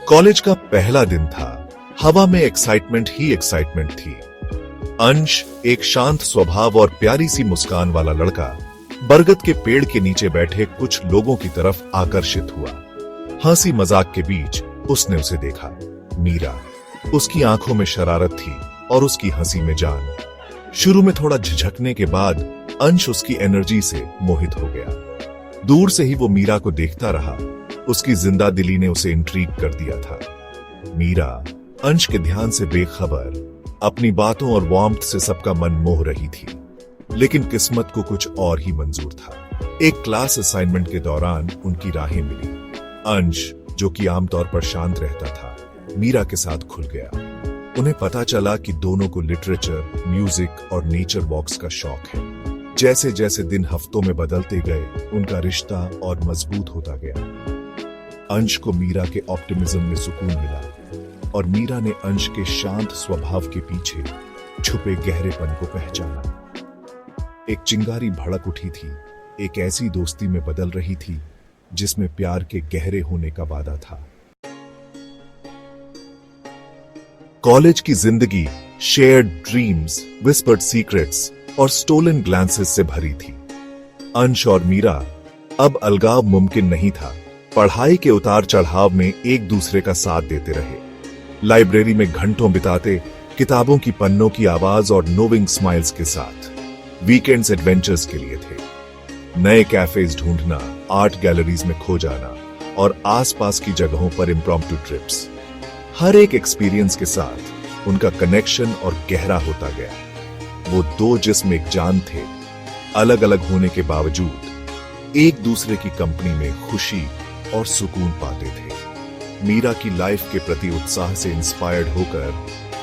College का पहला दिन था। हवा में एक्साइटमेंट ही एक्साइटमेंट थी। अंश, एक शांत स्वभाव और प्यारी सी मुस्कान वाला लड़का, बरगद के पेड़ के नीचे बैठे कुछ लोगों की तरफ आकर्षित हुआ। हंसी मजाक के बीच उसने उसे देखा। मीरा, उसकी आंखों में शरारत थी और उसकी हंसी में जान। शुरू में थोड़ा झिझकने के बाद अंश उसकी एनर्जी से मोहित हो गया। दूर से ही वो मीरा को देखता रहा। उसकी जिंदा दिली ने उसे इंट्रीग कर दिया था। मीरा अंश के ध्यान से बेखबर अपनी बातों और वार्मथ से सबका मन मोह रही थी, लेकिन किस्मत को कुछ और ही मंजूर था। एक क्लास असाइनमेंट के दौरान उनकी राहें मिली। अंश, जो कि आमतौर पर शांत रहता था, मीरा के साथ खुल गया। उन्हें पता चला कि दोनों को लिटरेचर, म्यूजिक और नेचर वॉक्स का शौक है। जैसे जैसे दिन हफ्तों में बदलते गए, उनका रिश्ता और मजबूत होता गया। अंश को मीरा के ऑप्टिमिज्म में सुकून मिला और मीरा ने अंश के शांत स्वभाव के पीछे छुपे गहरेपन को पहचाना। एक चिंगारी भड़क उठी थी। एक ऐसी दोस्ती में बदल रही थी जिसमें प्यार के गहरे होने का वादा था। कॉलेज की जिंदगी शेयर्ड ड्रीम्स, विस्पर्ड सीक्रेट्स और स्टोलन ग्लांसेस से भरी थी। अंश और मीरा अब अलगाव मुमकिन नहीं था। पढ़ाई के उतार चढ़ाव में एक दूसरे का साथ देते रहे। लाइब्रेरी में घंटों बिताते, किताबों की पन्नों की आवाज और नोविंग स्माइल्स के साथ। वीकेंड्स एडवेंचर्स के लिए थे। नए कैफेज ढूंढना, आर्ट गैलरीज में खो जाना और आसपास की जगहों पर इम्प्रॉम्प्टू ट्रिप्स। हर एक एक्सपीरियंस के साथ उनका कनेक्शन और गहरा होता गया। वो दो जिस्म एक जान थे। अलग अलग होने के बावजूद एक दूसरे की कंपनी में खुशी और सुकून पाते थे। मीरा की लाइफ के प्रति उत्साह से इंस्पायर्ड होकर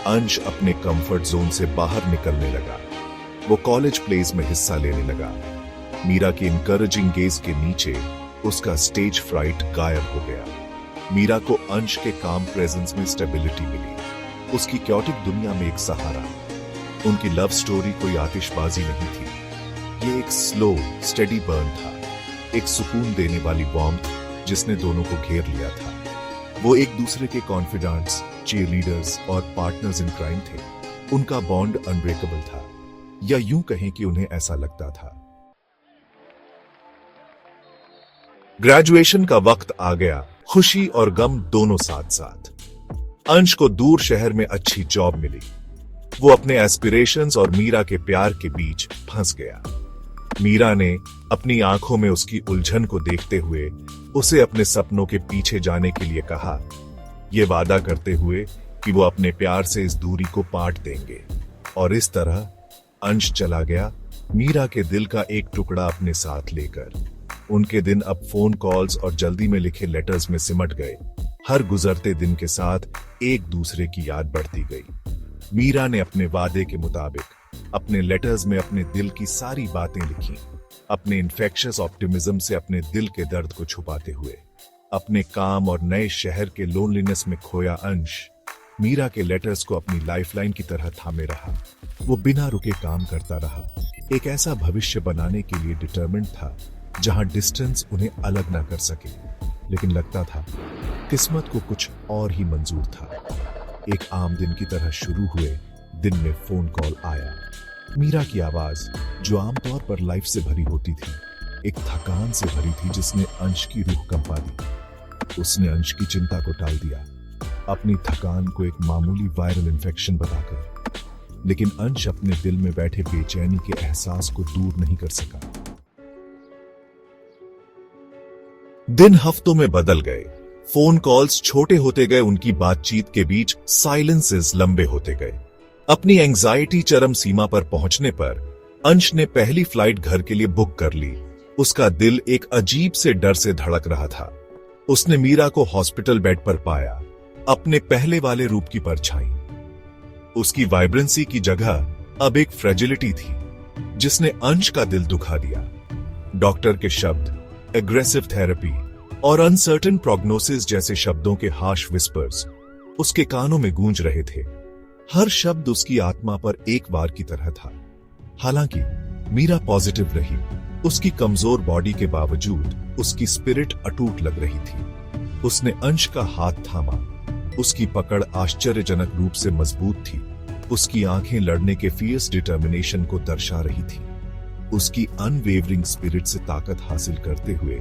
अंश अपने कंफर्ट जोन से बाहर निकलने लगा। वो कॉलेज प्लेज में हिस्सा लेने लगा। मीरा की इनकरेजिंग गेज के नीचे उसका स्टेज फ्राइट गायब हो गया। मीरा को अंश के काम प्रेजेंस में स्टेबिलिटी मिली। उसकी क्योटिक दुनिया में एक सहारा। उनकी लव स्टोरी कोई आतिशबाजी नहीं थी। ये एक स्लो, स्टेडी बर्न था। एक सुकून देने वाली वार्मथ जिसने दोनों को घेर लिया था। वो एक दूसरे के कॉन्फिडेंट्स, चीयरलीडर्स और पार्टनर्स इन क्राइम थे। उनका बॉन्ड अनब्रेकेबल था, या यूं कहें कि उन्हें ऐसा लगता था। ग्रेजुएशन का वक्त आ गया। खुशी और गम दोनों साथ साथ। अंश को दूर शहर में अच्छी जॉब मिली। वो अपने एस्पिरेशंस और मीरा के प्यार के बीच फंस गया। मीरा ने अपनी आंखों में उसकी उलझन को देखते हुए उसे अपने सपनों के पीछे जाने के लिए कहा, ये वादा करते हुए कि वो अपने प्यार से इस दूरी को पाट देंगे। और इस तरह अंश चला गया, मीरा के दिल का एक टुकड़ा अपने साथ लेकर। उनके दिन अब फोन कॉल्स और जल्दी में लिखे लेटर्स में सिमट गए। हर गुजरते दिन के साथ एक दूसरे की याद बढ़ती गई। मीरा ने अपने वादे के मुताबिक अपने लेटर्स में अपने दिल की सारी बातें लिखी। अपने इन्फेक्शियस ऑप्टिमिज्म से अपने दिल के दर्द को छुपाते हुए। अपने काम और नए शहर के लोनलीनेस में खोया अंश मीरा के लेटर्स को अपनी लाइफलाइन की तरह थामे रहा। वो बिना रुके काम करता रहा। एक ऐसा भविष्य बनाने के लिए डिटरमिन्ड था जहां डिस्टेंस उन्हें अलग ना कर सके। लेकिन लगता था किस्मत को कुछ और ही मंजूर था। एक आम दिन की तरह शुरू हुए दिन में फोन कॉल आया। मीरा की आवाज, जो आमतौर पर लाइफ से भरी होती थी, एक थकान से भरी थी जिसने अंश की रूह कंपा दी। उसने अंश की चिंता को टाल दिया, अपनी थकान को एक मामूली वायरल इन्फेक्शन बताकर। लेकिन अंश अपने दिल में बैठे बेचैनी के एहसास को दूर नहीं कर सका। दिन हफ्तों में बदल गए। फोन कॉल्स छोटे होते गए। उनकी बातचीत के बीच साइलेंसेस लंबे होते गए। अपनी एंजाइटी चरम सीमा पर पहुंचने पर अंश ने पहली फ्लाइट घर के लिए बुक कर ली। उसका दिल एक अजीब से डर से धड़क रहा था। उसने मीरा को हॉस्पिटल बेड पर पाया, अपने पहले वाले रूप की परछाई। उसकी वाइब्रेंसी की जगह अब एक फ्रेजिलिटी थी जिसने अंश का दिल दुखा दिया। डॉक्टर के शब्द, एग्रेसिव थेरेपी और अनसर्टेन प्रोग्नोसिस जैसे शब्दों के हार्श विस्पर्स उसके कानों में गूंज रहे थे। हर शब्द उसकी आत्मा पर एक वार की तरह था। हालांकि मीरा पॉजिटिव रही। उसकी कमजोर बॉडी के बावजूद उसकी स्पिरिट अटूट लग रही थी। उसने अंश का हाथ थामा उसकी पकड़ आश्चर्यजनक रूप से मजबूत थी। उसकी आंखें लड़ने के फियर्स डिटर्मिनेशन को दर्शा रही थी। उसकी अनवेवरिंग स्पिरिट से ताकत हासिल करते हुए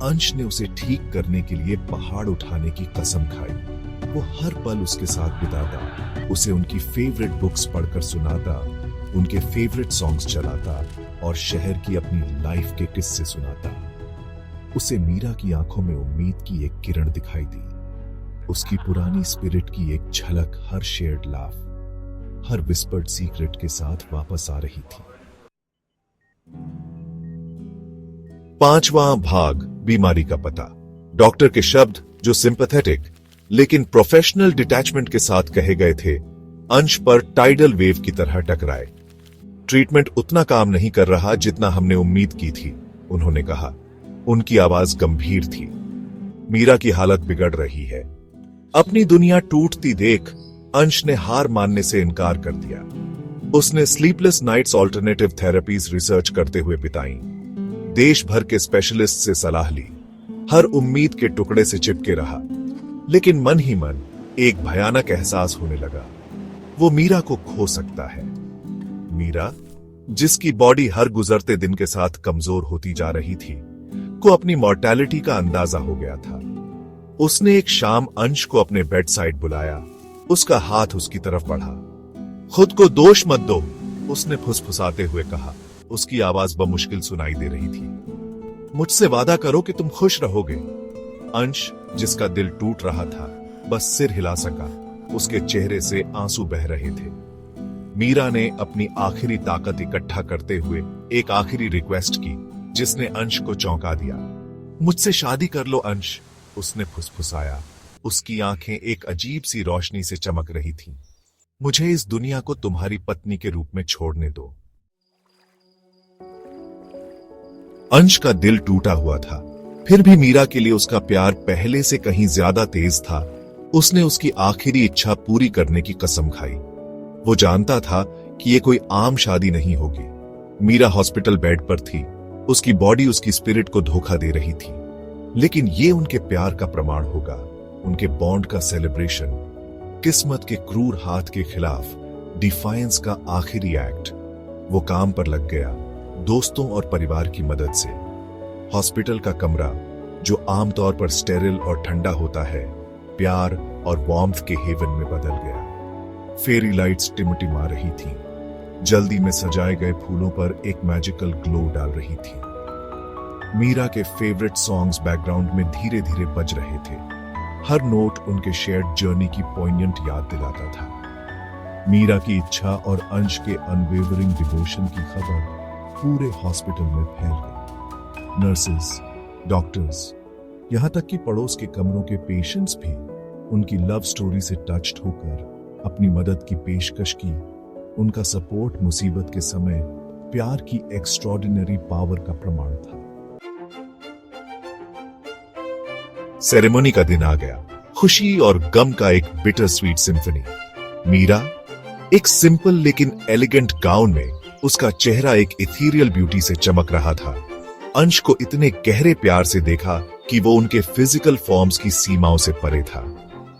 अंश ने उसे ठीक करने के लिए पहाड़ उठाने की कसम खाई। वो हर पल उसके साथ बिताता, उसे उनकी फेवरेट बुक्स पढ़कर सुनाता, उनके फेवरेट सॉन्ग्स चलाता और शहर की अपनी लाइफ के किस्से सुनाता। उसे मीरा की आंखों में उम्मीद की एक किरण दिखाई दी। उसकी पुरानी स्पिरिट की एक झलक हर शेयर्ड लाफ, हर विस्पर्ड सीक्रेट के साथ वापस आ रही थी। 5वां भाग, बीमारी का पता। डॉक्टर के शब्द जो सिंपैथेटिक लेकिन प्रोफेशनल डिटैचमेंट के साथ कहे गए थे, अंश पर टाइडल वेव की तरह टकराए। ट्रीटमेंट उतना काम नहीं कर रहा जितना हमने उम्मीद की थी, उन्होंने कहा। उनकी आवाज गंभीर थी। मीरा की हालत बिगड़ रही है। अपनी दुनिया टूटती देख अंश ने हार मानने से इनकार कर दिया। उसने sleepless nights alternative therapies research करते हुए बिताई, देश भर के स्पेशलिस्ट से सलाह ली, हर उम्मीद के टुकड़े से चिपके रहा, लेकिन मन ही मन एक भयानक एहसास होने लगा। वो मीरा को खो सकता है। मीरा, जिसकी बॉडी हर गुजरते दिन के साथ कमजोर होती जा रही थी, को अपनी मॉर्टैलिटी का अंदाजा हो गया था। उसने एक शाम अंश को अपने बेड साइड बुलाया। उसका हाथ उसकी तरफ बढ़ा। खुद को दोष मत दो, उसने फुसफुसाते हुए कहा। उसकी आवाज बमुश्किल सुनाई दे रही थी। मुझसे वादा करो कि तुम खुश रहोगे। अंश, जिसका दिल टूट रहा था, बस सिर हिला सका। उसके चेहरे से आंसू बह रहे थे। मीरा ने अपनी आखिरी ताकत इकट्ठा करते हुए एक आखिरी रिक्वेस्ट की, जिसने अंश को चौंका दिया। मुझसे शादी कर लो अंश, उसने फुसफुसाया। उसकी आंखें एक अजीब सी रोशनी से चमक रही थीं। मुझे इस दुनिया को तुम्हारी पत्नी के रूप में छोड़ने दो। अंश का दिल टूटा हुआ था, फिर भी मीरा के लिए उसका प्यार पहले से कहीं ज्यादा तेज था। उसने उसकी आखिरी इच्छा पूरी करने की कसम खाई। वो जानता था कि ये कोई आम शादी नहीं होगी। मीरा हॉस्पिटल बेड पर थी। उसकी बॉडी उसकी स्पिरिट को धोखा दे रही थी, लेकिन ये उनके प्यार का प्रमाण होगा, उनके बॉन्ड का सेलिब्रेशन, किस्मत के क्रूर हाथ के खिलाफ डिफायंस का आखिरी एक्ट। वो काम पर लग गया, दोस्तों और परिवार की मदद से। हॉस्पिटल का कमरा, जो आमतौर पर स्टेरिल और ठंडा होता है, प्यार और वार्मथ के हेवन में बदल गया। फेरी लाइट्स टिमटिमा रही थीं। जल्दी में सजाए गए फूलों पर एक मैजिकल ग्लो डाल रही थी। मीरा के फेवरेट सॉन्ग्स बैकग्राउंड में धीरे धीरे बज रहे थे। हर नोट उनके शेयर्ड जर्नी की पॉइंट याद दिलाता था। मीरा की इच्छा और अंश के अनवेवरिंग डिवोशन की खबर पूरे हॉस्पिटल में फैल गई। नर्सेस, डॉक्टर्स, यहां तक कि पड़ोस के कमरों के पेशेंट्स भी उनकी लव स्टोरी से टच्ड होकर अपनी मदद की पेशकश की। उनका सपोर्ट मुसीबत के समय प्यार की एक्स्ट्रॉर्डिनरी पावर का प्रमाण था। सेरेमनी का दिन आ गया, खुशी और गम का एक बिटर स्वीट सिम्फनी। मीरा, एक सिंपल लेकिन एलिगेंट गाउन में, उसका चेहरा एक इथीरियल ब्यूटी से चमक रहा था। अंश को इतने गहरे प्यार से देखा कि वो उनके फिजिकल फॉर्म्स की सीमाओं से परे था।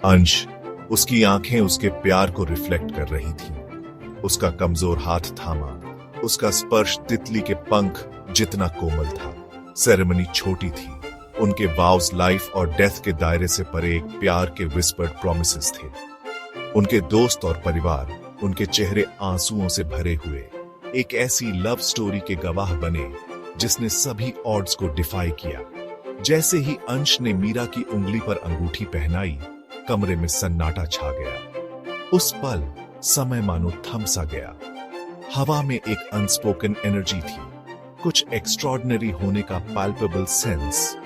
अंश, उसकी आंखें उसके प्यार को रिफ्लेक्ट कर रही थीं। उसका कमजोर हाथ थामा, उसका स्पर्श तितली के पंख जितना कोमल था। सेरेमनी छोटी थी। उनके वाव्स लाइफ और डेथ के दायरे से परे एक प्यार के विस्पर्ड प्रॉमिसेस थे। उनके दोस्त और परिवार उनके चेहरे आंसुओं से भरे हुए एक ऐसी लव स्टोरी के गवाह बने जिसने सभी ऑड्स को डिफाई किया। जैसे ही अंश ने मीरा की उंगली पर अंगूठी पहनाई, कमरे में सन्नाटा छा गया। उस पल समय मानो थम सा गया। हवा में एक अनस्पोकन एनर्जी थी, कुछ एक्स्ट्रॉर्डिनरी होने का पैल्पेबल सेंस।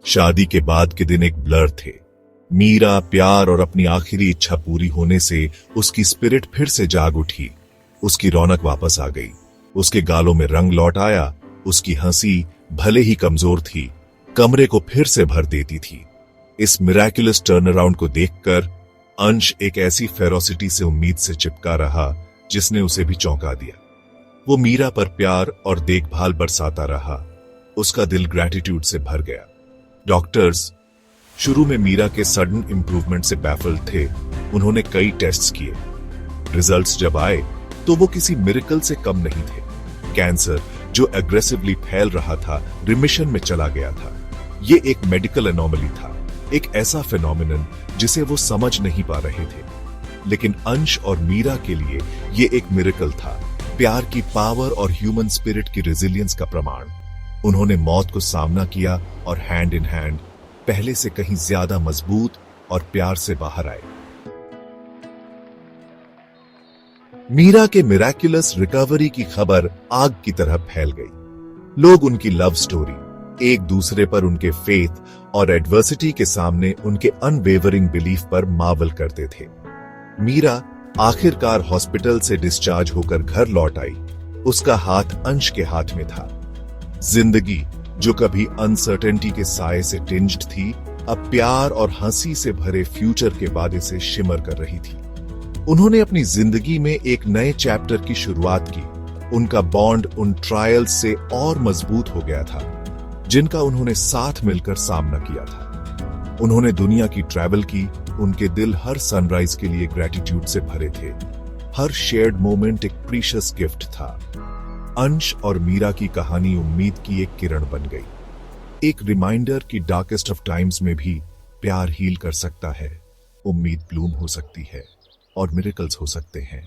शादी के बाद के दिन एक ब्लर थे। मीरा, प्यार और अपनी आखिरी इच्छा पूरी होने से उसकी स्पिरिट फिर से जाग उठी। उसकी रौनक वापस आ गई। उसके गालों में रंग लौट आया। उसकी हंसी भले ही कमजोर थी, कमरे को फिर से भर देती थी। इस मिराकुलस टर्न अराउंड को देखकर अंश एक ऐसी फेरोसिटी से उम्मीद से चिपका रहा जिसने उसे भी चौंका दिया। वो मीरा पर प्यार और देखभाल बरसाता रहा। उसका दिल ग्रैटिट्यूड से भर गया। डॉक्टर्स, शुरू में मीरा के सडन इंप्रूवमेंट से बैफल्ड थे। उन्होंने कई टेस्ट्स किए। रिजल्ट्स जब आए तो वो किसी मिरेकल से कम नहीं थे। कैंसर जो एग्रेसिवली फैल रहा था रिमिशन में चला गया था। ये एक मेडिकल एनोमली था, एक ऐसा फिनोमिनन जिसे वो समझ नहीं पा रहे थे। लेकिन अंश और मीरा के लिए ये एक मिरेकल था, प्यार की पावर और ह्यूमन स्पिरिट की रेजिलियंस का प्रमाण। उन्होंने मौत को सामना किया और हैंड इन हैंड पहले से कहीं ज्यादा मजबूत और प्यार से बाहर आए। मीरा के मिराक्युलस रिकवरी की खबर आग की तरह फैल गई। लोग उनकी लव स्टोरी, एक दूसरे पर उनके फेथ और एडवर्सिटी के सामने उनके अनवेवरिंग बिलीफ पर मावल करते थे। मीरा आखिरकार हॉस्पिटल से डिस्चार्ज होकर घर लौट आई। उसका हाथ अंश के हाथ में था। जिंदगी जो कभी अनसर्टेनिटी के साए से टिंज्ड थी, अब प्यार और हंसी से भरे फ्यूचर के वादे से शिमर कर रही थी। उन्होंने अपनी जिंदगी में एक नए चैप्टर की शुरुआत की। उनका बॉन्ड उन ट्रायल्स से और मजबूत हो गया था जिनका उन्होंने साथ मिलकर सामना किया था। उन्होंने दुनिया की ट्रैवल की। उनके दिल हर सनराइज के लिए ग्रेटिट्यूड से भरे थे। हर शेयर्ड मोमेंट एक प्रीशियस गिफ्ट था। अंश और मीरा की कहानी उम्मीद की एक किरण बन गई, एक रिमाइंडर कि डार्केस्ट ऑफ टाइम्स में भी प्यार हील कर सकता है, उम्मीद ब्लूम हो सकती है और मिरेकल्स हो सकते हैं।